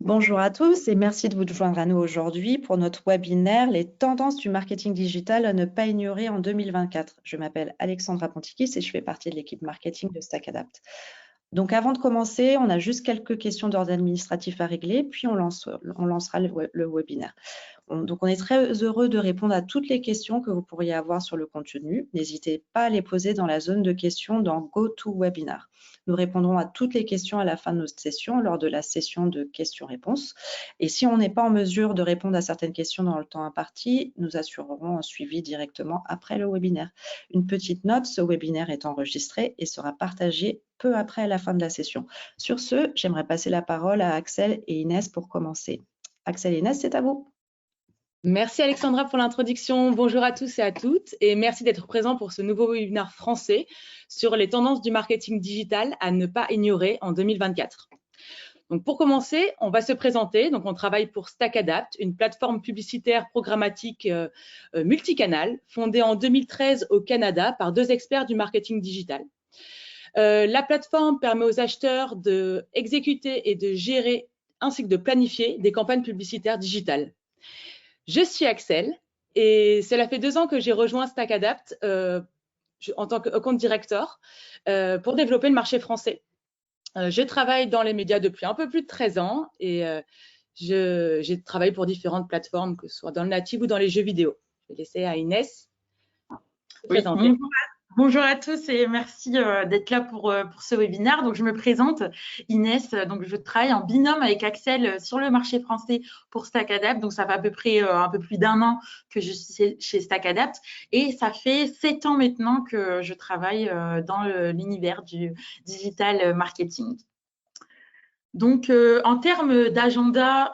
Bonjour à tous et merci de vous joindre à nous aujourd'hui pour notre webinaire Les tendances du marketing digital à ne pas ignorer en 2024. Je m'appelle Alexandra Pontikis et je fais partie de l'équipe marketing de StackAdapt. Donc avant de commencer, on a juste quelques questions d'ordre administratif à régler, puis on lancera le webinaire. Donc, on est très heureux de répondre à toutes les questions que vous pourriez avoir sur le contenu. N'hésitez pas à les poser dans la zone de questions dans GoToWebinar. Nous répondrons à toutes les questions à la fin de notre session, lors de la session de questions-réponses. Et si on n'est pas en mesure de répondre à certaines questions dans le temps imparti, nous assurerons un suivi directement après le webinaire. Une petite note, ce webinaire est enregistré et sera partagé peu après la fin de la session. Sur ce, j'aimerais passer la parole à Axel et Inès pour commencer. Axel et Inès, c'est à vous. Merci Alexandra pour l'introduction. Bonjour à tous et à toutes et merci d'être présents pour ce nouveau webinaire français sur les tendances du marketing digital à ne pas ignorer en 2024. Donc pour commencer, on va se présenter. Donc on travaille pour StackAdapt, une plateforme publicitaire programmatique multicanal fondée en 2013 au Canada par 2 experts du marketing digital. La plateforme permet aux acheteurs d'exécuter et de gérer ainsi que de planifier des campagnes publicitaires digitales. Je suis Axel et cela fait 2 ans que j'ai rejoint StackAdapt en tant que compte director pour développer le marché français. Je travaille dans les médias depuis un peu plus de 13 ans et j'ai travaillé pour différentes plateformes, que ce soit dans le native ou dans les jeux vidéo. Je vais laisser à Inès se présenter. Bonjour à tous et merci d'être là pour ce webinaire. Donc, je me présente, Inès. Donc, je travaille en binôme avec Axel sur le marché français pour StackAdapt. Donc, ça fait à peu près un peu plus d'1 an que je suis chez StackAdapt et ça fait 7 ans maintenant que je travaille dans l'univers du digital marketing. Donc, en termes d'agenda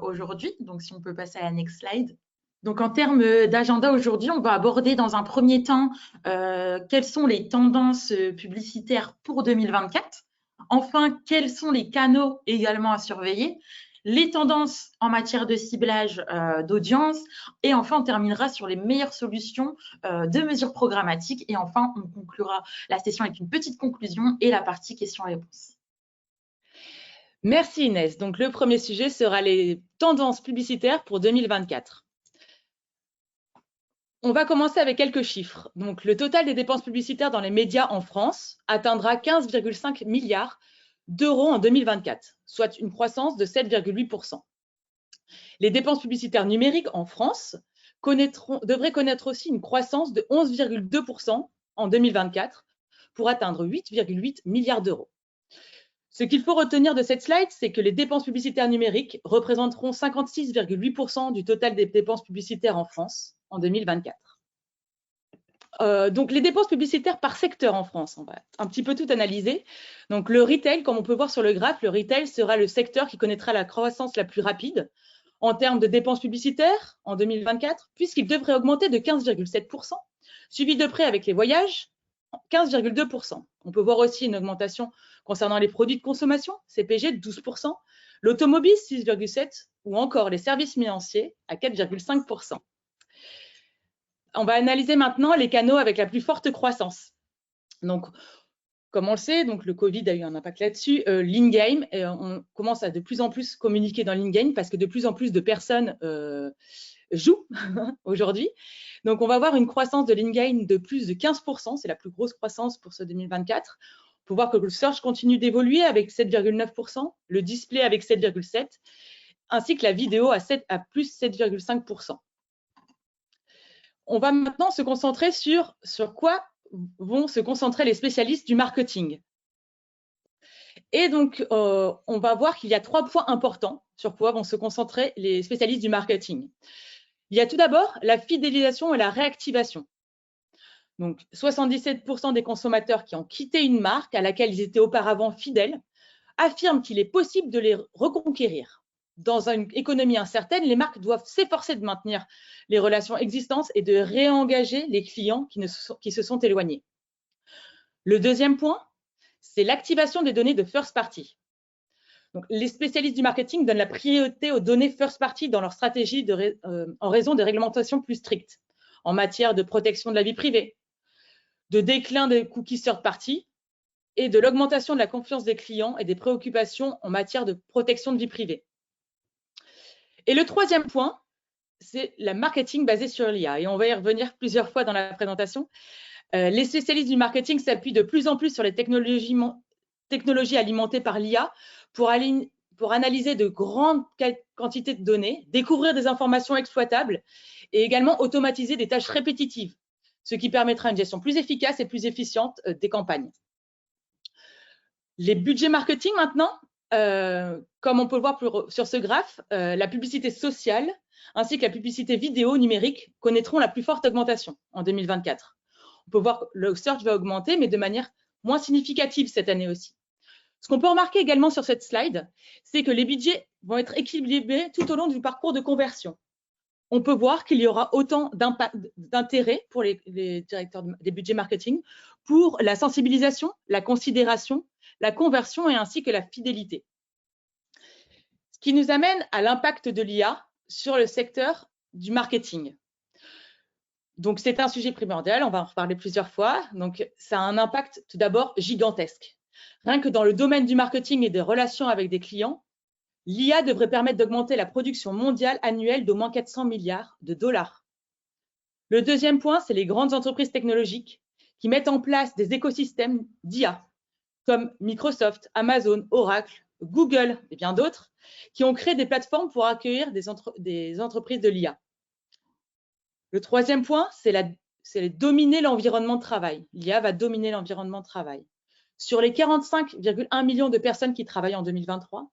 aujourd'hui, donc si on peut passer à la next slide. Donc, en termes d'agenda aujourd'hui, on va aborder dans un premier temps quelles sont les tendances publicitaires pour 2024. Enfin, quels sont les canaux également à surveiller, les tendances en matière de ciblage d'audience. Et enfin, on terminera sur les meilleures solutions de mesures programmatiques. Et enfin, on conclura la session avec une petite conclusion et la partie questions-réponses. Merci Inès. Donc, le premier sujet sera les tendances publicitaires pour 2024. On va commencer avec quelques chiffres. Donc, le total des dépenses publicitaires dans les médias en France atteindra 15,5 milliards d'euros en 2024, soit une croissance de 7,8%. Les dépenses publicitaires numériques en France devraient connaître aussi une croissance de 11,2% en 2024 pour atteindre 8,8 milliards d'euros. Ce qu'il faut retenir de cette slide, c'est que les dépenses publicitaires numériques représenteront 56,8% du total des dépenses publicitaires en France en 2024. Donc, les dépenses publicitaires par secteur en France, on va un petit peu tout analyser. Donc, le retail, comme on peut voir sur le graphe, le retail sera le secteur qui connaîtra la croissance la plus rapide en termes de dépenses publicitaires en 2024, puisqu'il devrait augmenter de 15,7%, suivi de près avec les voyages, 15,2%. On peut voir aussi une augmentation concernant les produits de consommation, CPG, de 12%, l'automobile, 6,7%, ou encore les services financiers à 4,5%. On va analyser maintenant les canaux avec la plus forte croissance. Donc, comme on le sait, donc le Covid a eu un impact là-dessus. L'in-game, on commence à de plus en plus communiquer dans l'in-game parce que de plus en plus de personnes jouent aujourd'hui. Donc, on va avoir une croissance de l'in-game de plus de 15%. C'est la plus grosse croissance pour ce 2024. On peut voir que le search continue d'évoluer avec 7,9%, le display avec 7,7%, ainsi que la vidéo à plus 7,5%. On va maintenant se concentrer sur quoi vont se concentrer les spécialistes du marketing. Et donc, on va voir qu'il y a 3 points importants sur quoi vont se concentrer les spécialistes du marketing. Il y a tout d'abord la fidélisation et la réactivation. Donc, 77% des consommateurs qui ont quitté une marque à laquelle ils étaient auparavant fidèles affirment qu'il est possible de les reconquérir. Dans une économie incertaine, les marques doivent s'efforcer de maintenir les relations existantes et de réengager les clients qui se sont éloignés. Le deuxième point, c'est l'activation des données de first party. Donc, les spécialistes du marketing donnent la priorité aux données first party dans leur stratégie en raison des réglementations plus strictes en matière de protection de la vie privée, de déclin des cookies third party et de l'augmentation de la confiance des clients et des préoccupations en matière de protection de vie privée. Et le troisième point, c'est le marketing basé sur l'IA. Et on va y revenir plusieurs fois dans la présentation. Les spécialistes du marketing s'appuient de plus en plus sur les technologies alimentées par l'IA pour analyser de grandes quantités de données, découvrir des informations exploitables et également automatiser des tâches répétitives, ce qui permettra une gestion plus efficace et plus efficiente des campagnes. Les budgets marketing maintenant, comme on peut le voir sur ce graphe, la publicité sociale ainsi que la publicité vidéo numérique connaîtront la plus forte augmentation en 2024. On peut voir que le search va augmenter, mais de manière moins significative cette année aussi. Ce qu'on peut remarquer également sur cette slide, c'est que les budgets vont être équilibrés tout au long du parcours de conversion. On peut voir qu'il y aura autant d'intérêt pour les directeurs des budgets marketing pour la sensibilisation, la considération, la conversion et ainsi que la fidélité. Ce qui nous amène à l'impact de l'IA sur le secteur du marketing. Donc, c'est un sujet primordial, on va en reparler plusieurs fois. Donc, ça a un impact tout d'abord gigantesque. Rien que dans le domaine du marketing et des relations avec des clients, l'IA devrait permettre d'augmenter la production mondiale annuelle d'au moins 400 milliards de dollars. Le deuxième point, c'est les grandes entreprises technologiques qui mettent en place des écosystèmes d'IA, comme Microsoft, Amazon, Oracle, Google et bien d'autres, qui ont créé des plateformes pour accueillir des entreprises de l'IA. Le troisième point, c'est dominer l'environnement de travail. L'IA va dominer l'environnement de travail. Sur les 45,1 millions de personnes qui travaillent en 2023,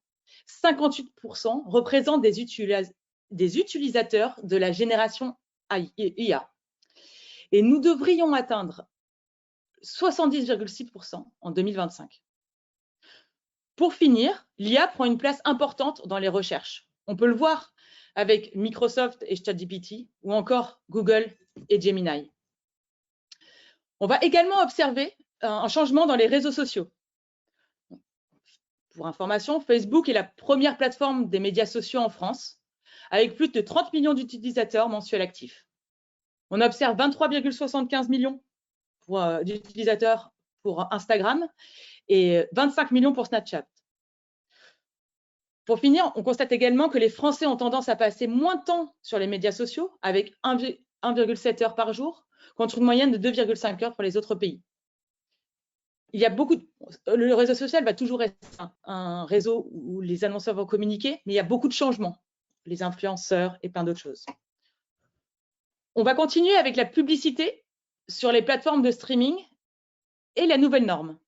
58% représentent des utilisateurs de la génération IA. Et nous devrions atteindre 70,6% en 2025. Pour finir, l'IA prend une place importante dans les recherches. On peut le voir avec Microsoft et ChatGPT ou encore Google et Gemini. On va également observer un changement dans les réseaux sociaux. Pour information, Facebook est la première plateforme des médias sociaux en France, avec plus de 30 millions d'utilisateurs mensuels actifs. On observe 23,75 millions d'utilisateurs pour Instagram et 25 millions pour Snapchat. Pour finir, on constate également que les Français ont tendance à passer moins de temps sur les médias sociaux, avec 1,7 heures par jour, contre une moyenne de 2,5 heures pour les autres pays. Le réseau social va toujours être un réseau où les annonceurs vont communiquer, mais il y a beaucoup de changements, les influenceurs et plein d'autres choses. On va continuer avec la publicité sur les plateformes de streaming et la nouvelle norme.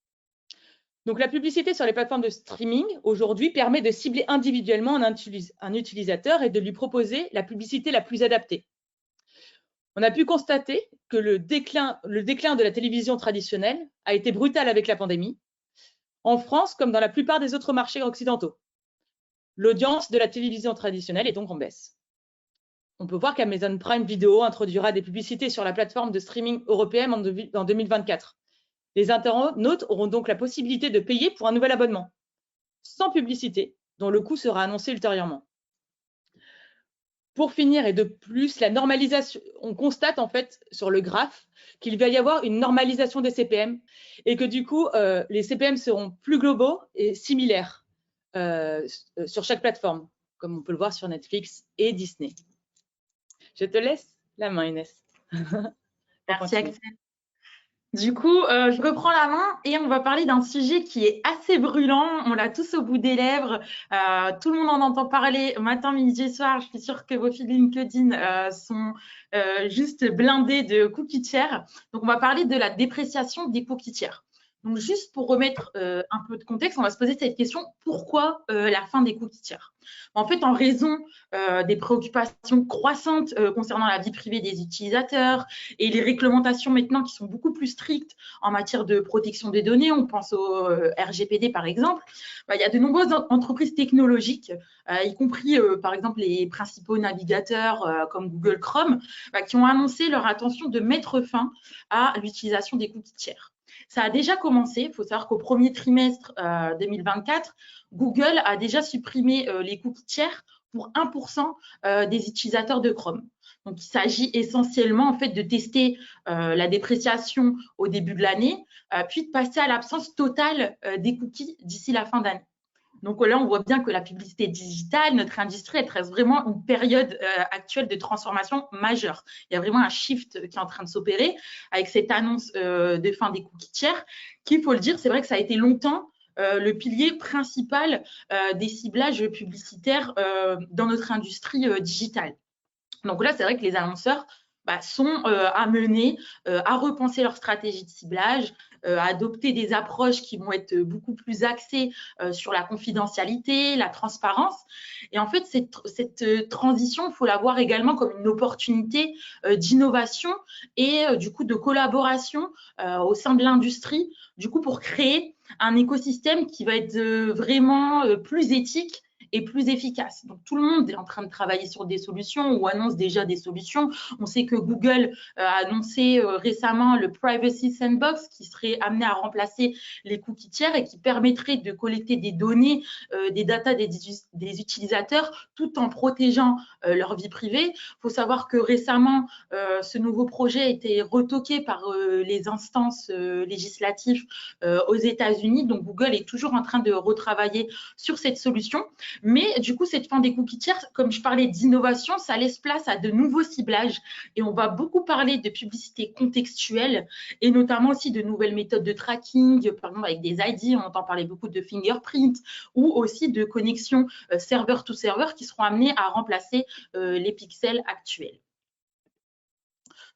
Donc, la publicité sur les plateformes de streaming aujourd'hui permet de cibler individuellement un utilisateur et de lui proposer la publicité la plus adaptée. On a pu constater que le déclin de la télévision traditionnelle a été brutal avec la pandémie, en France comme dans la plupart des autres marchés occidentaux. L'audience de la télévision traditionnelle est donc en baisse. On peut voir qu'Amazon Prime Video introduira des publicités sur la plateforme de streaming européenne en 2024. Les internautes auront donc la possibilité de payer pour un nouvel abonnement, sans publicité, dont le coût sera annoncé ultérieurement. Pour finir, et de plus, la normalisation, on constate en fait sur le graphe qu'il va y avoir une normalisation des CPM et que du coup, les CPM seront plus globaux et similaires sur chaque plateforme, comme on peut le voir sur Netflix et Disney. Je te laisse la main, Inès. Merci, Axel. Du coup, je reprends la main et on va parler d'un sujet qui est assez brûlant. On l'a tous au bout des lèvres. Tout le monde en entend parler matin, midi et soir. Je suis sûre que vos fils LinkedIn sont juste blindés de cookies tiers. Donc, on va parler de la dépréciation des cookies tiers. Donc, juste pour remettre un peu de contexte, on va se poser cette question, pourquoi la fin des cookies tiers? En fait, en raison des préoccupations croissantes concernant la vie privée des utilisateurs et les réglementations maintenant qui sont beaucoup plus strictes en matière de protection des données, on pense au RGPD par exemple, il y a de nombreuses entreprises technologiques, y compris par exemple les principaux navigateurs comme Google Chrome, qui ont annoncé leur intention de mettre fin à l'utilisation des cookies tiers. Ça a déjà commencé. Il faut savoir qu'au premier trimestre 2024, Google a déjà supprimé les cookies tiers pour 1% des utilisateurs de Chrome. Donc, il s'agit essentiellement en fait de tester la dépréciation au début de l'année, puis de passer à l'absence totale des cookies d'ici la fin d'année. Donc là, on voit bien que la publicité digitale, notre industrie, elle traverse vraiment une période actuelle de transformation majeure. Il y a vraiment un shift qui est en train de s'opérer avec cette annonce de fin des cookies tiers, qui, il faut le dire, c'est vrai que ça a été longtemps le pilier principal des ciblages publicitaires dans notre industrie digitale. Donc là, c'est vrai que les annonceurs sont amenés à repenser leur stratégie de ciblage, à adopter des approches qui vont être beaucoup plus axées sur la confidentialité, la transparence. Et en fait, cette transition, il faut la voir également comme une opportunité d'innovation et du coup de collaboration au sein de l'industrie, du coup pour créer un écosystème qui va être vraiment plus éthique et plus efficace. Donc, tout le monde est en train de travailler sur des solutions ou annonce déjà des solutions. On sait que Google a annoncé récemment le Privacy Sandbox qui serait amené à remplacer les cookies tiers et qui permettrait de collecter des données, des datas des utilisateurs tout en protégeant leur vie privée. Il faut savoir que récemment, ce nouveau projet a été retoqué par les instances législatives aux États-Unis. Donc, Google est toujours en train de retravailler sur cette solution. Mais du coup, cette fin des cookies tiers, comme je parlais d'innovation, ça laisse place à de nouveaux ciblages. Et on va beaucoup parler de publicité contextuelle et notamment aussi de nouvelles méthodes de tracking, par exemple avec des ID, on entend parler beaucoup de fingerprint ou aussi de connexions serveur to serveur qui seront amenées à remplacer les pixels actuels.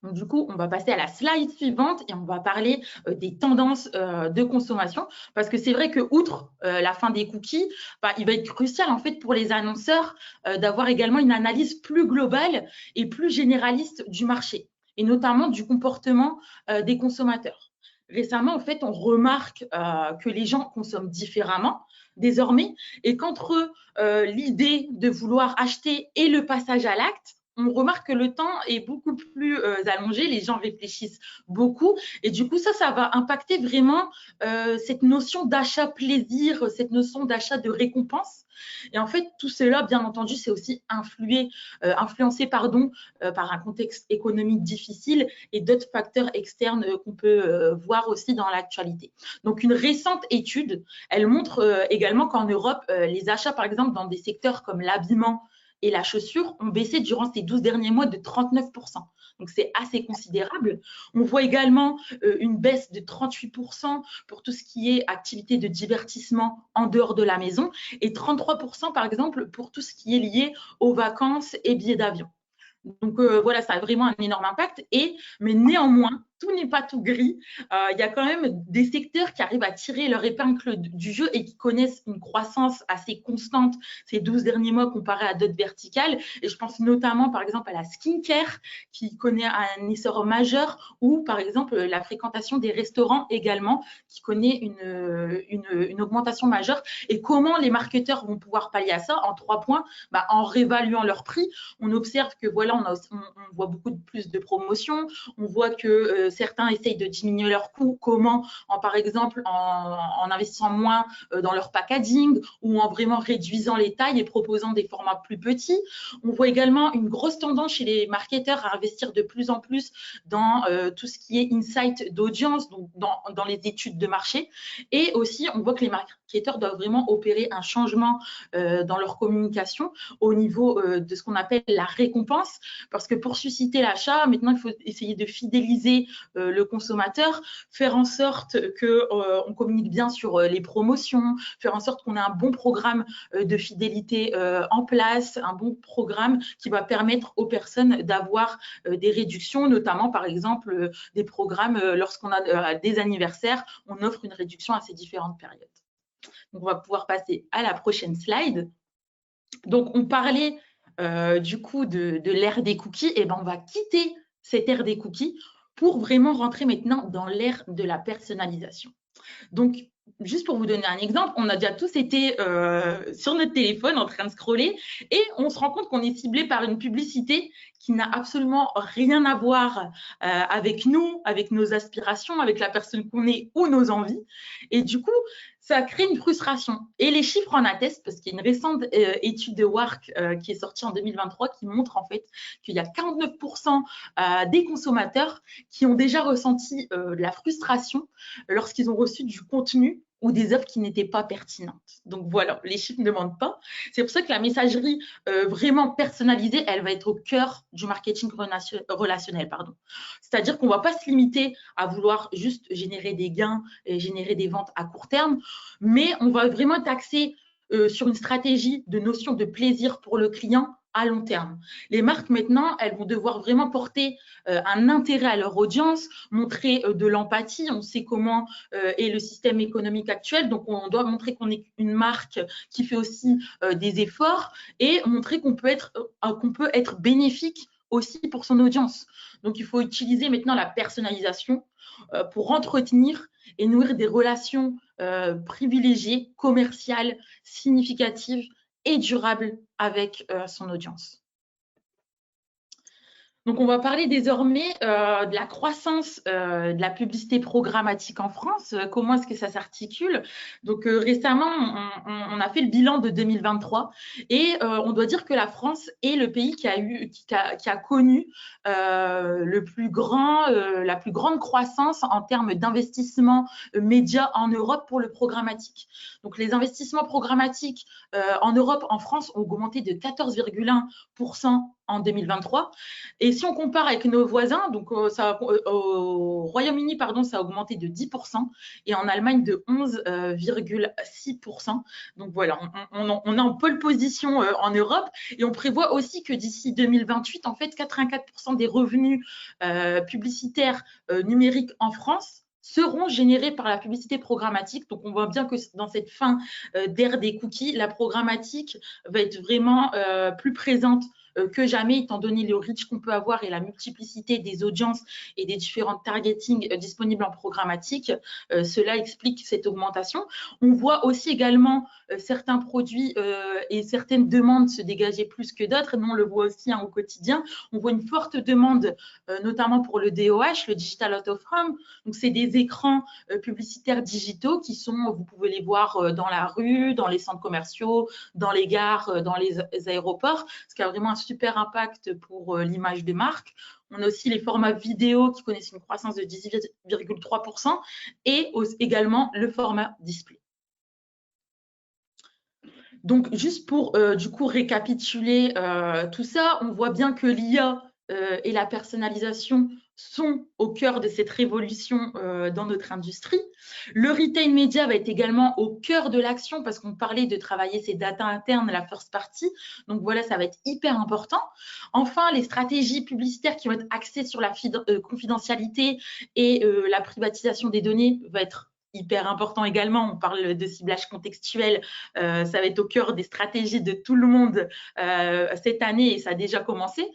Donc, du coup, on va passer à la slide suivante et on va parler des tendances de consommation parce que c'est vrai que outre la fin des cookies, il va être crucial en fait pour les annonceurs d'avoir également une analyse plus globale et plus généraliste du marché et notamment du comportement des consommateurs. Récemment, en fait, on remarque que les gens consomment différemment désormais et qu'entre l'idée de vouloir acheter et le passage à l'acte, on remarque que le temps est beaucoup plus allongé, les gens réfléchissent beaucoup et du coup ça va impacter vraiment cette notion d'achat plaisir, cette notion d'achat de récompense. Et en fait, tout cela, bien entendu, c'est aussi influencé par un contexte économique difficile et d'autres facteurs externes qu'on peut voir aussi dans l'actualité. Donc, une récente étude, elle montre également qu'en Europe, les achats, par exemple, dans des secteurs comme l'habillement et la chaussure ont baissé durant ces 12 derniers mois de 39%. Donc, c'est assez considérable. On voit également une baisse de 38% pour tout ce qui est activité de divertissement en dehors de la maison et 33% par exemple pour tout ce qui est lié aux vacances et billets d'avion. Donc, voilà, ça a vraiment un énorme impact. Mais néanmoins, tout n'est pas tout gris. Il y a quand même des secteurs qui arrivent à tirer leur épingle du jeu et qui connaissent une croissance assez constante ces 12 derniers mois comparé à d'autres verticales. Et je pense notamment, par exemple, à la skincare qui connaît un essor majeur ou, par exemple, la fréquentation des restaurants également qui connaît une augmentation majeure. Et comment les marketeurs vont pouvoir pallier à ça? En 3 points, en réévaluant leur prix. On observe que, voilà, on voit beaucoup plus de promotions. On voit que certains essayent de diminuer leurs coûts. Comment? Par exemple, en investissant moins dans leur packaging ou en vraiment réduisant les tailles et proposant des formats plus petits. On voit également une grosse tendance chez les marketeurs à investir de plus en plus dans tout ce qui est insight d'audience, donc dans les études de marché. Et aussi, on voit que les marketeurs doivent vraiment opérer un changement dans leur communication au niveau de ce qu'on appelle la récompense, parce que pour susciter l'achat, maintenant, il faut essayer de fidéliser le consommateur, faire en sorte qu'on communique bien sur les promotions, faire en sorte qu'on ait un bon programme de fidélité en place, un bon programme qui va permettre aux personnes d'avoir des réductions, notamment par exemple des programmes lorsqu'on a des anniversaires, on offre une réduction à ces différentes périodes. Donc, on va pouvoir passer à la prochaine slide. Donc, on parlait du coup de l'ère des cookies. Et on va quitter cette ère des cookies pour vraiment rentrer maintenant dans l'ère de la personnalisation. Donc, juste pour vous donner un exemple, on a déjà tous été sur notre téléphone en train de scroller et on se rend compte qu'on est ciblé par une publicité qui n'a absolument rien à voir avec nous, avec nos aspirations, avec la personne qu'on est ou nos envies. Et du coup, ça crée une frustration. Et les chiffres en attestent parce qu'il y a une récente étude de WARC qui est sortie en 2023 qui montre en fait qu'il y a 49% des consommateurs qui ont déjà ressenti de la frustration lorsqu'ils ont reçu du contenu ou des offres qui n'étaient pas pertinentes. Donc voilà, les chiffres ne mentent pas. C'est pour ça que la messagerie vraiment personnalisée, elle va être au cœur du marketing relationnel. C'est-à-dire qu'on ne va pas se limiter à vouloir juste générer des gains et générer des ventes à court terme, mais on va vraiment être axé sur une stratégie de notion de plaisir pour le client à long terme. Les marques maintenant, elles vont devoir vraiment porter un intérêt à leur audience, montrer de l'empathie. On sait comment est le système économique actuel, donc on doit montrer qu'on est une marque qui fait aussi des efforts et montrer qu'on peut être bénéfique aussi pour son audience. Donc il faut utiliser maintenant la personnalisation pour entretenir et nourrir des relations privilégiées, commerciales, significatives et durable avec son audience. Donc, on va parler désormais de la croissance de la publicité programmatique en France. Comment est-ce que ça s'articule? Donc, récemment, on a fait le bilan de 2023 et on doit dire que la France est le pays qui a connu la plus grande croissance en termes d'investissement médias en Europe pour le programmatique. Donc, les investissements programmatiques en Europe, en France, ont augmenté de 14,1% en 2023. Et si on compare avec nos voisins, donc au Royaume-Uni, ça a augmenté de 10% et en Allemagne de 11,6%. Donc voilà, on est en pole position en Europe et on prévoit aussi que d'ici 2028, en fait, 84% des revenus publicitaires numériques en France seront générés par la publicité programmatique. Donc, on voit bien que dans cette fin d'ère des cookies, la programmatique va être vraiment plus présente que jamais, étant donné le reach qu'on peut avoir et la multiplicité des audiences et des différents targeting disponibles en programmatique. Cela explique cette augmentation. On voit aussi également certains produits et certaines demandes se dégager plus que d'autres. Nous, on le voit aussi au quotidien. On voit une forte demande, notamment pour le DOH, le Digital Out of Home. Donc, c'est des écrans publicitaires digitaux qui sont, vous pouvez les voir dans la rue, dans les centres commerciaux, dans les gares, dans les aéroports, ce qui a vraiment un super impact pour l'image de marque. On a aussi les formats vidéo qui connaissent une croissance de 18,3% et également le format display. Donc, juste pour du coup récapituler tout ça, on voit bien que l'IA et la personnalisation sont au cœur de cette révolution dans notre industrie. Le retail média va être également au cœur de l'action parce qu'on parlait de travailler ses data internes, la first party. Donc voilà, ça va être hyper important. Enfin, les stratégies publicitaires qui vont être axées sur la confidentialité et la privatisation des données va être hyper important également. On parle de ciblage contextuel, ça va être au cœur des stratégies de tout le monde cette année et ça a déjà commencé.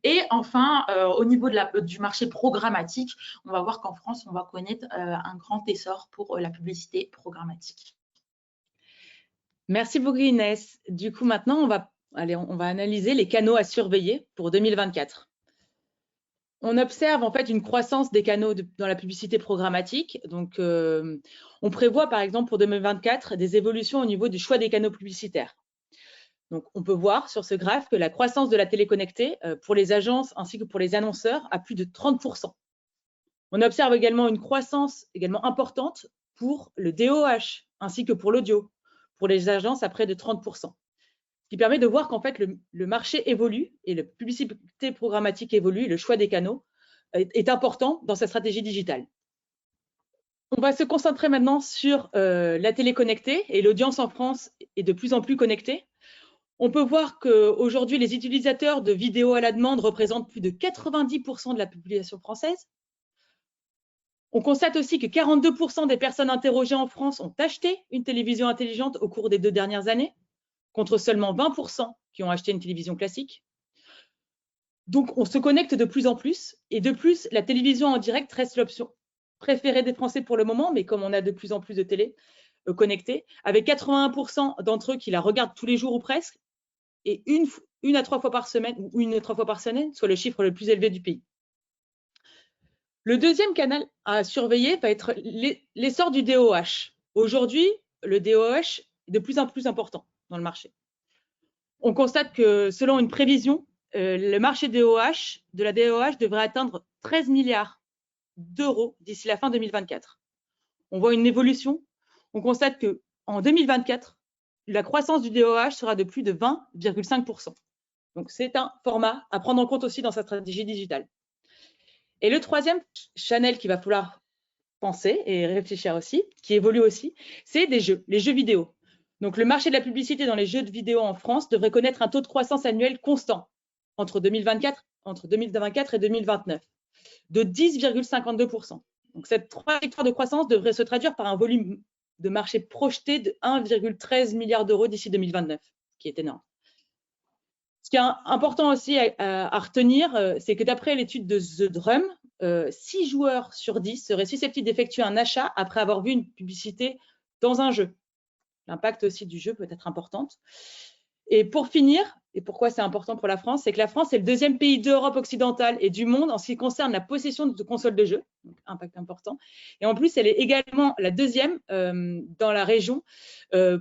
Et enfin, au niveau du marché programmatique, on va voir qu'en France, on va connaître un grand essor pour la publicité programmatique. Merci beaucoup Inès. Du coup, maintenant, on va analyser les canaux à surveiller pour 2024. On observe en fait une croissance des canaux dans la publicité programmatique. Donc, on prévoit par exemple pour 2024 des évolutions au niveau du choix des canaux publicitaires. Donc, on peut voir sur ce graphe que la croissance de la télé connectée pour les agences ainsi que pour les annonceurs a plus de 30%. On observe également une croissance également importante pour le DOH ainsi que pour l'audio, pour les agences à près de 30%. Ce qui permet de voir qu'en fait, le marché évolue et la publicité programmatique évolue, le choix des canaux est important dans sa stratégie digitale. On va se concentrer maintenant sur la télé connectée et l'audience en France est de plus en plus connectée. On peut voir qu'aujourd'hui, les utilisateurs de vidéos à la demande représentent plus de 90% de la population française. On constate aussi que 42% des personnes interrogées en France ont acheté une télévision intelligente au cours des 2 dernières années, contre seulement 20% qui ont acheté une télévision classique. Donc, on se connecte de plus en plus. Et de plus, la télévision en direct reste l'option préférée des Français pour le moment, mais comme on a de plus en plus de télé connectées, avec 81% d'entre eux qui la regardent tous les jours ou presque, et une à 3 fois par semaine, ou 1 à 3 fois par semaine, soit le chiffre le plus élevé du pays. Le deuxième canal à surveiller va être l'essor du DOH. Aujourd'hui, le DOH est de plus en plus important dans le marché. On constate que selon une prévision, le marché de la DOH devrait atteindre 13 milliards d'euros d'ici la fin 2024. On voit une évolution. on constate qu'en 2024, la croissance du DOH sera de plus de 20,5%. Donc, c'est un format à prendre en compte aussi dans sa stratégie digitale. Et le troisième channel qu'il va falloir penser et réfléchir aussi, qui évolue aussi, c'est les jeux vidéo. Donc, le marché de la publicité dans les jeux de vidéo en France devrait connaître un taux de croissance annuel constant entre 2024 et 2029 de 10,52%. Donc, cette trajectoire de croissance devrait se traduire par un volume de marché projeté de 1,13 milliard d'euros d'ici 2029, ce qui est énorme. Ce qui est important aussi à retenir, c'est que d'après l'étude de The Drum, 6 joueurs sur 10 seraient susceptibles d'effectuer un achat après avoir vu une publicité dans un jeu. L'impact aussi du jeu peut être important. Et pour finir, et pourquoi c'est important pour la France, c'est que la France est le deuxième pays d'Europe occidentale et du monde en ce qui concerne la possession de consoles de jeux, donc impact important. Et en plus, elle est également la deuxième dans la région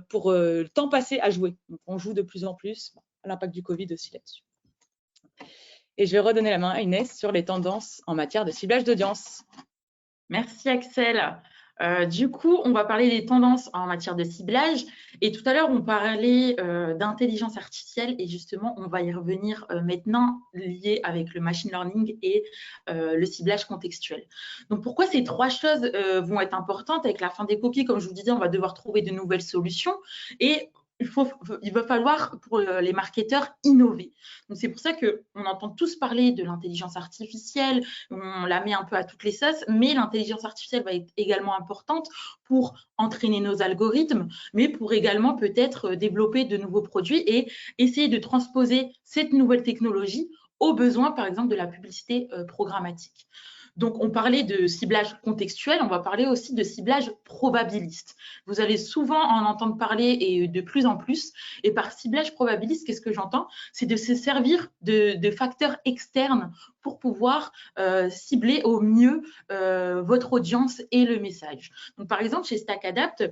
pour le temps passé à jouer. Donc, on joue de plus en plus. Bon, l'impact du Covid aussi là-dessus. Et je vais redonner la main à Inès sur les tendances en matière de ciblage d'audience. Merci Axel. Du coup, on va parler des tendances en matière de ciblage. Et tout à l'heure, on parlait d'intelligence artificielle et justement, on va y revenir maintenant lié avec le machine learning et le ciblage contextuel. Donc, pourquoi ces trois choses vont être importantes? Avec la fin des cookies, comme je vous disais, on va devoir trouver de nouvelles solutions et il va falloir pour les marketeurs innover. Donc c'est pour ça qu'on entend tous parler de l'intelligence artificielle, on la met un peu à toutes les sauces, mais l'intelligence artificielle va être également importante pour entraîner nos algorithmes, mais pour également peut-être développer de nouveaux produits et essayer de transposer cette nouvelle technologie aux besoins, par exemple, de la publicité programmatique. Donc, on parlait de ciblage contextuel, on va parler aussi de ciblage probabiliste. Vous allez souvent en entendre parler et de plus en plus. Et par ciblage probabiliste, qu'est-ce que j'entends? C'est de se servir de facteurs externes pour pouvoir cibler au mieux votre audience et le message. Donc, par exemple, chez StackAdapt,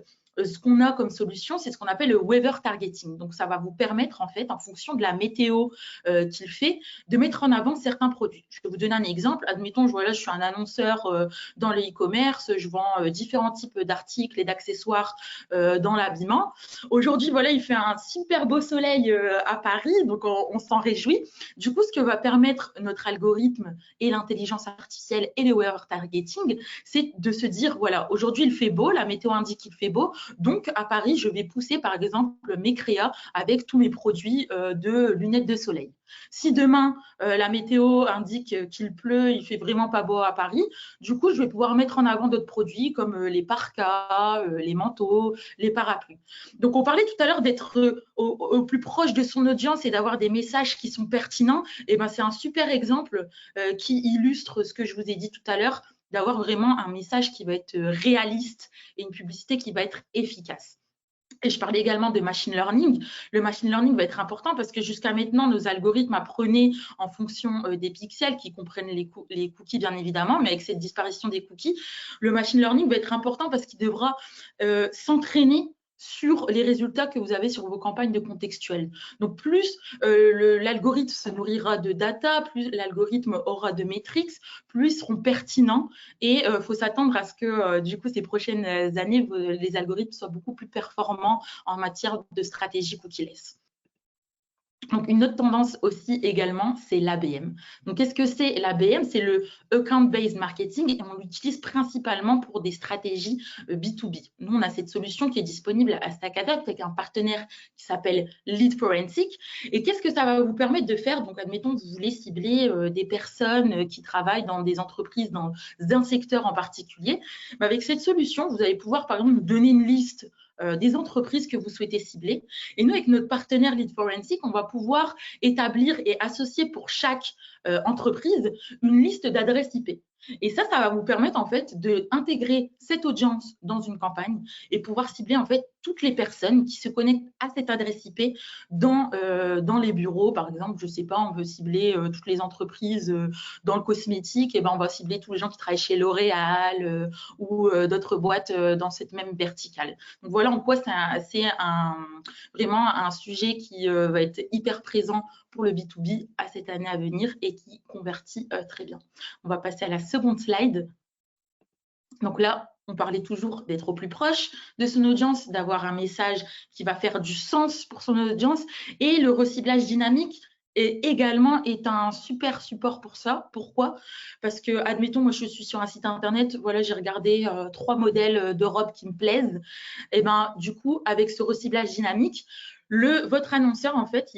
ce qu'on a comme solution, c'est ce qu'on appelle le weather targeting. Donc, ça va vous permettre, en fait, en fonction de la météo qu'il fait, de mettre en avant certains produits. Je vais vous donner un exemple. Admettons, je suis un annonceur dans le e-commerce, je vends différents types d'articles et d'accessoires dans l'habillement. Aujourd'hui, voilà, il fait un super beau soleil à Paris, donc on s'en réjouit. Du coup, ce que va permettre notre algorithme et l'intelligence artificielle et le weather targeting, c'est de se dire, voilà, aujourd'hui, il fait beau, la météo indique qu'il fait beau, donc à Paris, je vais pousser, par exemple, mes créas avec tous mes produits de lunettes de soleil. Si demain, la météo indique qu'il pleut, il fait vraiment pas beau à Paris, du coup, je vais pouvoir mettre en avant d'autres produits comme les parkas, les manteaux, les parapluies. Donc, on parlait tout à l'heure d'être au plus proche de son audience et d'avoir des messages qui sont pertinents. Et ben, c'est un super exemple qui illustre ce que je vous ai dit tout à l'heure, d'avoir vraiment un message qui va être réaliste et une publicité qui va être efficace. Et je parlais également de machine learning. Le machine learning va être important parce que jusqu'à maintenant, nos algorithmes apprenaient en fonction des pixels qui comprennent les cookies, bien évidemment, mais avec cette disparition des cookies, le machine learning va être important parce qu'il devra s'entraîner sur les résultats que vous avez sur vos campagnes de contextuel. Donc, plus l'algorithme se nourrira de data, plus l'algorithme aura de métriques, plus ils seront pertinents et il faut s'attendre à ce que, du coup, ces prochaines années, les algorithmes soient beaucoup plus performants en matière de stratégie cookieless. Donc, une autre tendance aussi également, c'est l'ABM. Donc, qu'est-ce que c'est l'ABM? C'est le Account-Based Marketing et on l'utilise principalement pour des stratégies B2B. Nous, on a cette solution qui est disponible à StackAdapt avec un partenaire qui s'appelle Lead Forensic. Et qu'est-ce que ça va vous permettre de faire? Donc, admettons, vous voulez cibler des personnes qui travaillent dans des entreprises dans un secteur en particulier. Mais avec cette solution, vous allez pouvoir, par exemple, donner une liste des entreprises que vous souhaitez cibler. Et nous, avec notre partenaire Lead Forensic, on va pouvoir établir et associer pour chaque entreprise une liste d'adresses IP. Et ça va vous permettre en fait d'intégrer cette audience dans une campagne et pouvoir cibler en fait toutes les personnes qui se connectent à cette adresse IP dans les bureaux. Par exemple, je ne sais pas, on veut cibler toutes les entreprises dans le cosmétique, et ben on va cibler tous les gens qui travaillent chez L'Oréal ou d'autres boîtes dans cette même verticale. Donc voilà en quoi c'est vraiment un sujet qui va être hyper présent pour le B2B à cette année à venir et qui convertit très bien. On va passer à la seconde slide. Donc là, on parlait toujours d'être au plus proche de son audience, d'avoir un message qui va faire du sens pour son audience. Et le reciblage dynamique est un super support pour ça. Pourquoi? Parce que, admettons, moi, je suis sur un site internet, voilà, j'ai regardé 3 modèles de robes qui me plaisent. Et ben, du coup, avec ce reciblage dynamique, votre annonceur, en fait,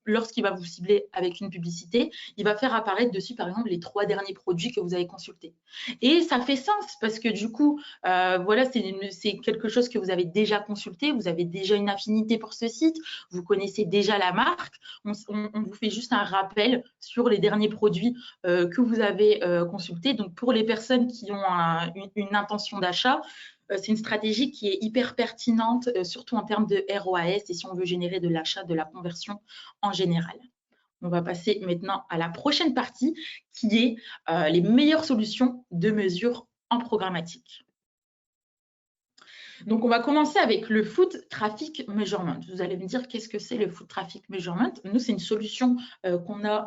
lorsqu'il va vous cibler avec une publicité, il va faire apparaître dessus, par exemple, les 3 derniers produits que vous avez consultés. Et ça fait sens parce que du coup, voilà, c'est quelque chose que vous avez déjà consulté, vous avez déjà une affinité pour ce site, vous connaissez déjà la marque. On vous fait juste un rappel sur les derniers produits que vous avez consultés. Donc, pour les personnes qui ont une intention d'achat, c'est une stratégie qui est hyper pertinente, surtout en termes de ROAS et si on veut générer de l'achat, de la conversion en général. On va passer maintenant à la prochaine partie qui est les meilleures solutions de mesure en programmatique. Donc, on va commencer avec le Foot Traffic Measurement. Vous allez me dire, qu'est-ce que c'est le Foot Traffic Measurement? Nous, c'est une solution qu'on a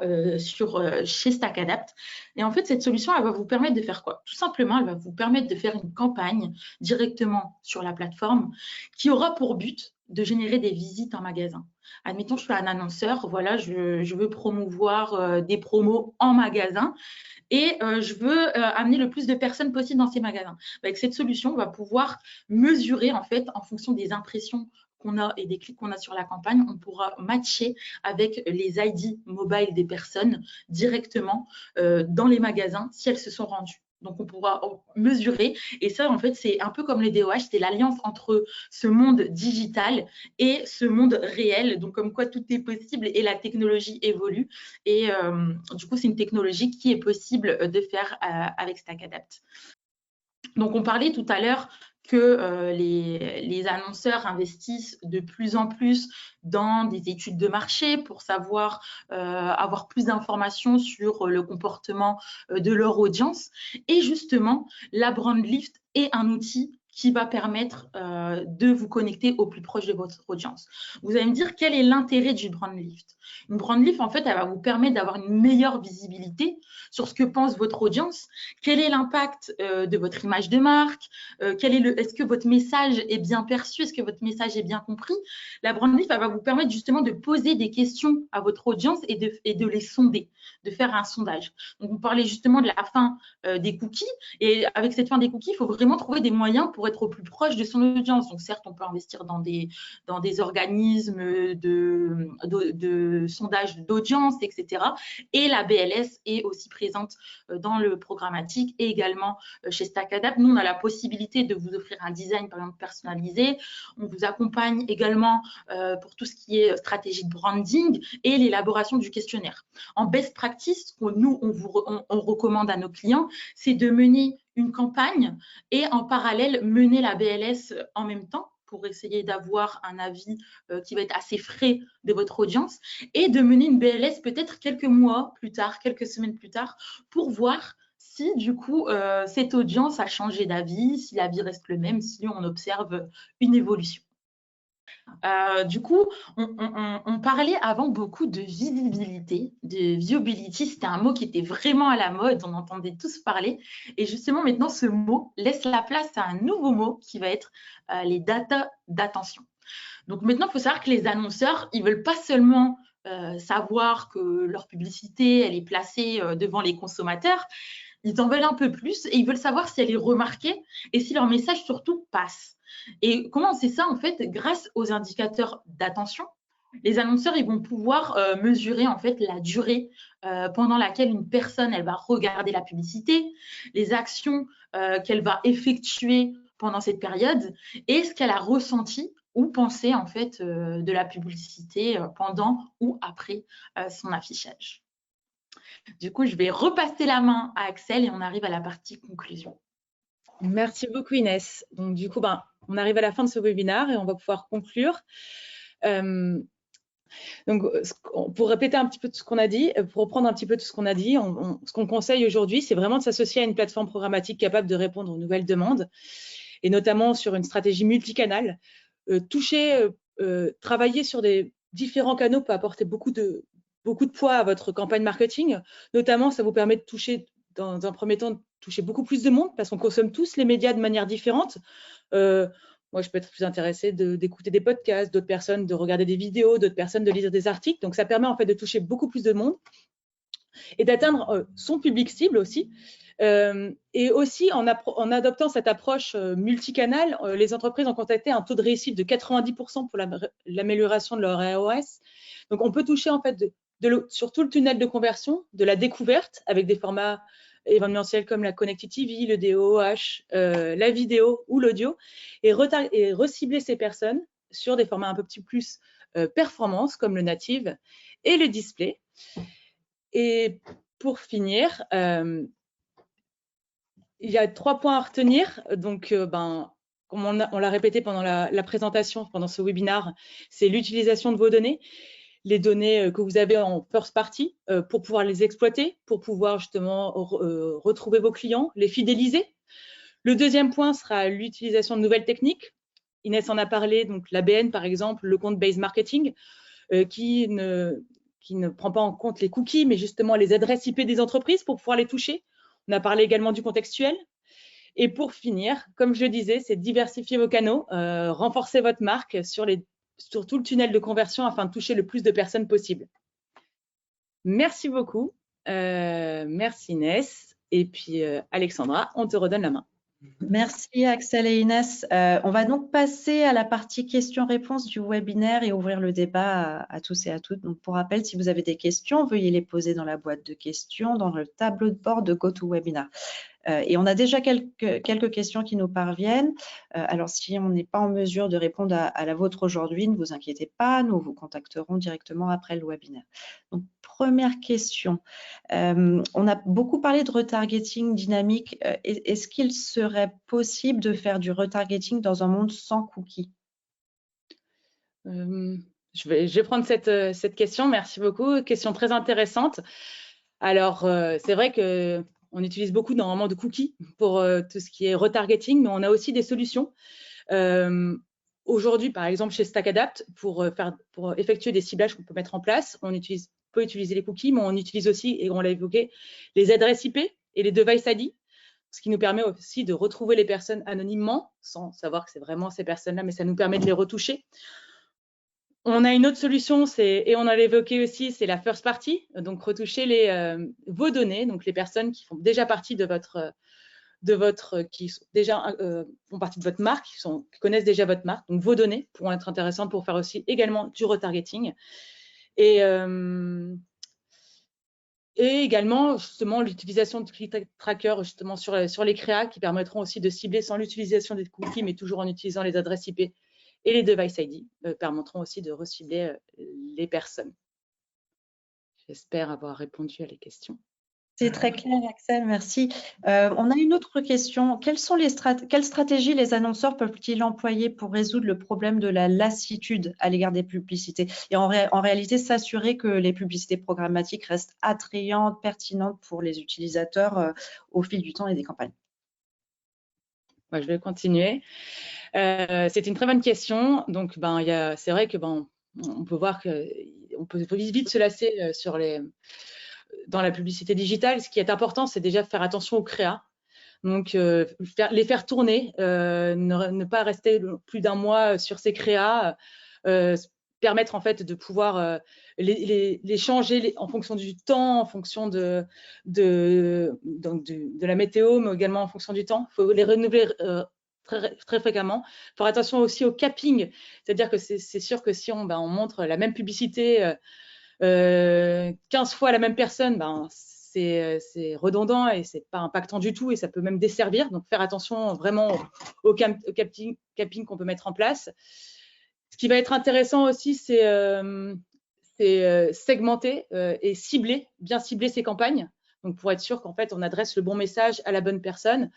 chez StackAdapt. Et en fait, cette solution, elle va vous permettre de faire quoi? Tout simplement, elle va vous permettre de faire une campagne directement sur la plateforme qui aura pour but de générer des visites en magasin. Admettons, je suis un annonceur, voilà, je veux promouvoir des promos en magasin. Et je veux amener le plus de personnes possible dans ces magasins. Avec cette solution, on va pouvoir mesurer en fait en fonction des impressions qu'on a et des clics qu'on a sur la campagne, on pourra matcher avec les ID mobile des personnes directement dans les magasins si elles se sont rendues. Donc, on pourra mesurer. Et ça, en fait, c'est un peu comme les DOH, c'est l'alliance entre ce monde digital et ce monde réel. Donc, comme quoi tout est possible et la technologie évolue. Et du coup, c'est une technologie qui est possible de faire avec StackAdapt. Donc, on parlait tout à l'heure que les annonceurs investissent de plus en plus dans des études de marché pour savoir avoir plus d'informations sur le comportement de leur audience. Et justement, la Brand Lift est un outil qui va permettre de vous connecter au plus proche de votre audience. Vous allez me dire, quel est l'intérêt d'une Brand Lift? Une Brand Lift, en fait, elle va vous permettre d'avoir une meilleure visibilité sur ce que pense votre audience, quel est l'impact de votre image de marque, est-ce que votre message est bien perçu, est-ce que votre message est bien compris. La Brand Lift, elle va vous permettre justement de poser des questions à votre audience et de les sonder, de faire un sondage. Donc, vous parlez justement de la fin des cookies, et avec cette fin des cookies, il faut vraiment trouver des moyens pour être au plus proche de son audience. Donc, certes, on peut investir dans des organismes de sondage d'audience, etc. Et la BLS est aussi présente dans le programmatique et également chez StackAdapt. Nous, on a la possibilité de vous offrir un design, par exemple, personnalisé. On vous accompagne également pour tout ce qui est stratégie de branding et l'élaboration du questionnaire. En best practice, nous, on recommande à nos clients, c'est de mener une campagne et en parallèle mener la BLS en même temps pour essayer d'avoir un avis qui va être assez frais de votre audience et de mener une BLS peut-être quelques mois plus tard, quelques semaines plus tard pour voir si du coup cette audience a changé d'avis, si l'avis reste le même, si on observe une évolution. Du coup, on parlait avant beaucoup de visibilité, de viewability. C'était un mot qui était vraiment à la mode, on entendait tous parler. Et justement, maintenant, ce mot laisse la place à un nouveau mot qui va être les data d'attention. Donc maintenant, il faut savoir que les annonceurs, ils ne veulent pas seulement savoir que leur publicité, elle est placée devant les consommateurs. Ils en veulent un peu plus et ils veulent savoir si elle est remarquée et si leur message surtout passe. Et comment on sait ça? En fait, grâce aux indicateurs d'attention, les annonceurs ils vont pouvoir mesurer en fait la durée pendant laquelle une personne elle va regarder la publicité, les actions qu'elle va effectuer pendant cette période et ce qu'elle a ressenti ou pensé en fait de la publicité pendant ou après son affichage. Du coup, je vais repasser la main à Axel et on arrive à la partie conclusion. Merci beaucoup Inès. Donc du coup, on arrive à la fin de ce webinaire et on va pouvoir conclure. Donc, pour répéter un petit peu tout ce qu'on a dit, pour reprendre un petit peu tout ce qu'on a dit, ce qu'on conseille aujourd'hui, c'est vraiment de s'associer à une plateforme programmatique capable de répondre aux nouvelles demandes et notamment sur une stratégie multicanale. Travailler sur des différents canaux peut apporter beaucoup de poids à votre campagne marketing. Notamment, ça vous permet de toucher dans un premier temps, toucher beaucoup plus de monde parce qu'on consomme tous les médias de manière différente. Moi, je peux être plus intéressée d'écouter des podcasts, d'autres personnes de regarder des vidéos, d'autres personnes de lire des articles. Donc, ça permet en fait de toucher beaucoup plus de monde et d'atteindre son public cible aussi. Et aussi, en adoptant cette approche multicanal, les entreprises ont constaté un taux de réussite de 90% pour l'amélioration de leur ROS. Donc, on peut toucher en fait sur tout le tunnel de conversion, de la découverte avec des formats événementiels comme la Connected TV, le DOOH, la vidéo ou l'audio, et recibler ces personnes sur des formats un peu plus performance comme le native et le display. Et pour finir, il y a 3 points à retenir. Donc, comme on l'a répété pendant la présentation, pendant ce webinaire, c'est l'utilisation de vos données, les données que vous avez en first party pour pouvoir les exploiter, pour pouvoir justement retrouver vos clients, les fidéliser. Le deuxième point sera l'utilisation de nouvelles techniques. Inès en a parlé, donc l'ABN par exemple, le compte-based marketing, qui ne prend pas en compte les cookies, mais justement les adresses IP des entreprises pour pouvoir les toucher. On a parlé également du contextuel. Et pour finir, comme je le disais, c'est diversifier vos canaux, renforcer votre marque sur tout le tunnel de conversion afin de toucher le plus de personnes possible. Merci beaucoup. Merci Inès. Et puis Alexandra, on te redonne la main. Merci Axel et Inès. On va donc passer à la partie questions-réponses du webinaire et ouvrir le débat à tous et à toutes. Donc, pour rappel, si vous avez des questions, veuillez les poser dans la boîte de questions, dans le tableau de bord de GoToWebinar. Et on a déjà quelques questions qui nous parviennent. Alors, si on n'est pas en mesure de répondre à la vôtre aujourd'hui, ne vous inquiétez pas, nous vous contacterons directement après le webinaire. Donc, première question. On a beaucoup parlé de retargeting dynamique. Est-ce qu'il serait possible de faire du retargeting dans un monde sans cookies? Je vais prendre cette question. Merci beaucoup. Question très intéressante. Alors, c'est vrai que on utilise beaucoup normalement de cookies pour tout ce qui est retargeting, mais on a aussi des solutions. Aujourd'hui, par exemple, chez StackAdapt, pour effectuer des ciblages qu'on peut mettre en place, on peut utiliser les cookies, mais on utilise aussi, et on l'a évoqué, les adresses IP et les device ID, ce qui nous permet aussi de retrouver les personnes anonymement, sans savoir que c'est vraiment ces personnes-là, mais ça nous permet de les retoucher. On a une autre solution, et on a évoqué aussi, c'est la first party, donc retoucher vos données, donc les personnes qui font déjà partie qui sont déjà font partie de votre marque, qui connaissent déjà votre marque, donc vos données pourront être intéressantes pour faire aussi également du retargeting. Et également, justement, l'utilisation de click tracker justement sur les créas qui permettront aussi de cibler sans l'utilisation des cookies, mais toujours en utilisant les adresses IP. Et les device ID permettront aussi de recibler les personnes. J'espère avoir répondu à les questions. C'est très clair, Axel, merci. On a une autre question. Quelles stratégies les annonceurs peuvent-ils employer pour résoudre le problème de la lassitude à l'égard des publicités et en réalité s'assurer que les publicités programmatiques restent attrayantes, pertinentes pour les utilisateurs au fil du temps et des campagnes? Je vais continuer. C'est une très bonne question. Donc, c'est vrai que on peut voir qu'on peut vite se lasser dans la publicité digitale. Ce qui est important, c'est déjà de faire attention aux créas. Donc, les faire tourner, ne pas rester plus d'un mois sur ces créas, permettre en fait de pouvoir les changer en fonction du temps, en fonction de la météo, mais également en fonction du temps. Il faut les renouveler très fréquemment. Faire attention aussi au capping, c'est-à-dire que c'est sûr que si on montre la même publicité 15 fois à la même personne, c'est redondant et c'est pas impactant du tout et ça peut même desservir. Donc, faire attention vraiment au capping qu'on peut mettre en place. Ce qui va être intéressant aussi, c'est segmenter et bien cibler ces campagnes. Donc, pour être sûr qu'en fait, on adresse le bon message à la bonne personne.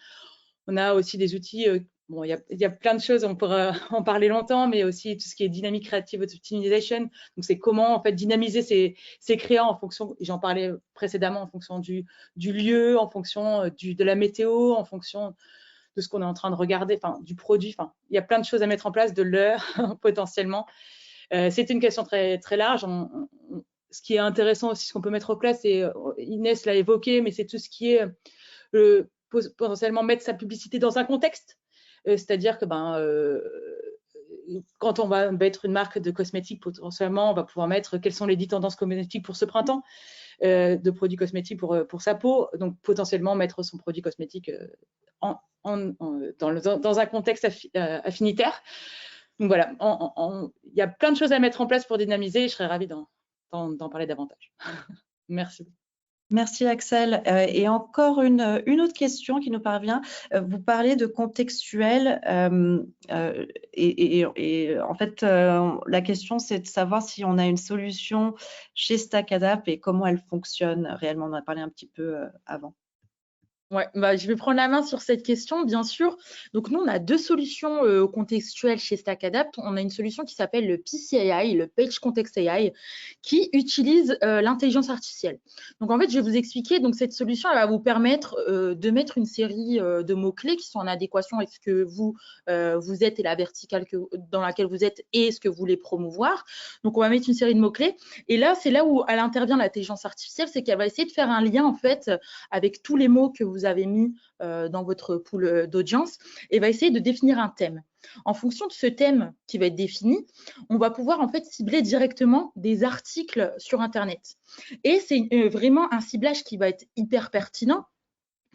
On a aussi des outils, il y a plein de choses, on pourra en parler longtemps, mais aussi tout ce qui est Dynamic Creative Optimization. Donc, c'est comment en fait dynamiser ces créas en fonction, j'en parlais précédemment, en fonction du lieu, en fonction de la météo, en fonction de ce qu'on est en train de regarder, du produit. Il y a plein de choses à mettre en place, de l'heure potentiellement. C'est une question très, très large. ce qui est intéressant aussi, ce qu'on peut mettre en place, et Inès l'a évoqué, mais c'est tout ce qui est potentiellement mettre sa publicité dans un contexte. C'est-à-dire que quand on va mettre une marque de cosmétiques, potentiellement, on va pouvoir mettre quelles sont les 10 tendances cosmétiques pour ce printemps, de produits cosmétiques pour sa peau. Donc, potentiellement, mettre son produit cosmétique dans un contexte affinitaire. Donc, voilà, il y a plein de choses à mettre en place pour dynamiser et je serais ravie d'en parler davantage. Merci. Merci Axel. Et encore une autre question qui nous parvient. Vous parlez de contextuel et en fait, la question, c'est de savoir si on a une solution chez StackAdapt et comment elle fonctionne réellement. On en a parlé un petit peu avant. Ouais, je vais prendre la main sur cette question, bien sûr. Donc, nous, on a deux solutions contextuelles chez StackAdapt. On a une solution qui s'appelle le PCAI, le Page Context AI, qui utilise l'intelligence artificielle. Donc, en fait, je vais vous expliquer. Donc, cette solution, elle va vous permettre de mettre une série de mots-clés qui sont en adéquation avec ce que vous êtes et la verticale dans laquelle vous êtes et ce que vous voulez promouvoir. Donc, on va mettre une série de mots-clés. Et là, c'est là où elle intervient l'intelligence artificielle, c'est qu'elle va essayer de faire un lien, en fait, avec tous les mots que vous avez mis dans votre pool d'audience et va essayer de définir un thème. En fonction de ce thème qui va être défini, on va pouvoir en fait cibler directement des articles sur Internet. Et c'est vraiment un ciblage qui va être hyper pertinent.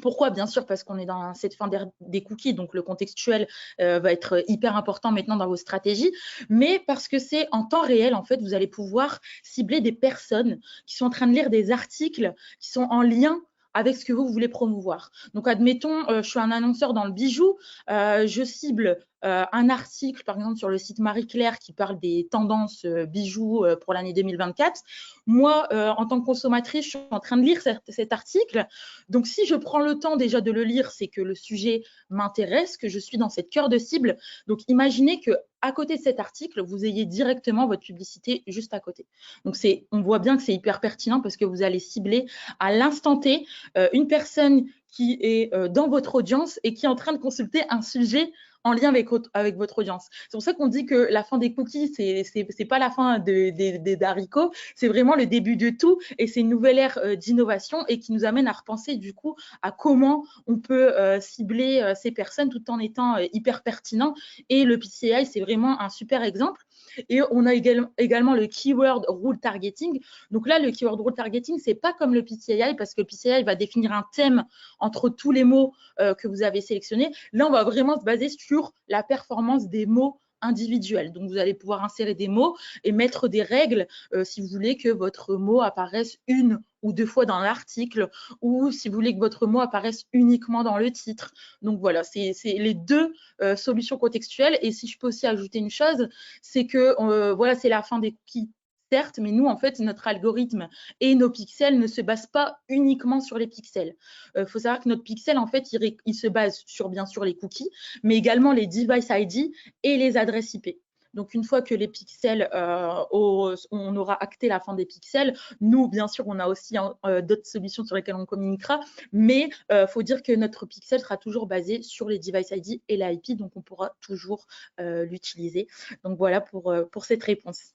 Pourquoi? Bien sûr, parce qu'on est dans cette fin des cookies, donc le contextuel va être hyper important maintenant dans vos stratégies, mais parce que c'est en temps réel, en fait, vous allez pouvoir cibler des personnes qui sont en train de lire des articles qui sont en lien avec ce que vous voulez promouvoir. Donc, admettons, je suis un annonceur dans le bijou, je cible un article, par exemple, sur le site Marie-Claire qui parle des tendances bijoux pour l'année 2024. Moi, en tant que consommatrice, je suis en train de lire cet article. Donc, si je prends le temps déjà de le lire, c'est que le sujet m'intéresse, que je suis dans cette cœur de cible. Donc, imaginez que à côté de cet article, vous ayez directement votre publicité juste à côté. Donc, on voit bien que c'est hyper pertinent parce que vous allez cibler à l'instant T une personne qui est dans votre audience et qui est en train de consulter un sujet en lien avec votre audience. C'est pour ça qu'on dit que la fin des cookies, c'est pas la fin des haricots, c'est vraiment le début de tout et c'est une nouvelle ère d'innovation et qui nous amène à repenser du coup à comment on peut cibler ces personnes tout en étant hyper pertinent. Et le PCI, c'est vraiment un super exemple. Et on a également le Keyword Rule Targeting. Donc là, le Keyword Rule Targeting, c'est pas comme le PCI parce que le PCI va définir un thème entre tous les mots que vous avez sélectionnés. Là, on va vraiment se baser sur la performance des mots individuels. Donc, vous allez pouvoir insérer des mots et mettre des règles si vous voulez que votre mot apparaisse une ou deux fois dans l'article ou si vous voulez que votre mot apparaisse uniquement dans le titre. Donc, voilà, c'est les deux solutions contextuelles. Et si je peux aussi ajouter une chose, c'est que voilà, c'est la fin des cookies. Certes, mais nous, en fait, notre algorithme et nos pixels ne se basent pas uniquement sur les pixels. Faut savoir que notre pixel, en fait, il se base sur, bien sûr, les cookies, mais également les device ID et les adresses IP. Donc, une fois que les pixels, on aura acté la fin des pixels, nous, bien sûr, on a aussi d'autres solutions sur lesquelles on communiquera, mais il faut dire que notre pixel sera toujours basé sur les device ID et l'IP, donc on pourra toujours l'utiliser. Donc, voilà pour cette réponse.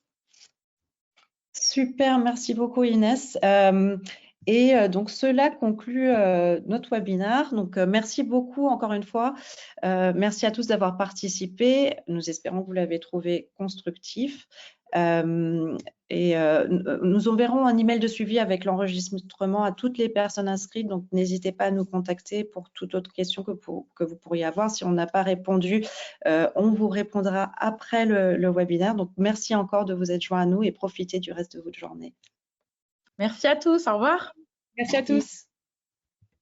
Super, merci beaucoup Inès. Donc, cela conclut notre webinaire. Donc, merci beaucoup encore une fois. Merci à tous d'avoir participé. Nous espérons que vous l'avez trouvé constructif. Nous enverrons un email de suivi avec l'enregistrement à toutes les personnes inscrites. Donc, n'hésitez pas à nous contacter pour toute autre question que vous pourriez avoir. Si on n'a pas répondu, on vous répondra après le webinaire. Donc, merci encore de vous être joints à nous et profitez du reste de votre journée. Merci à tous. Au revoir. Merci à tous.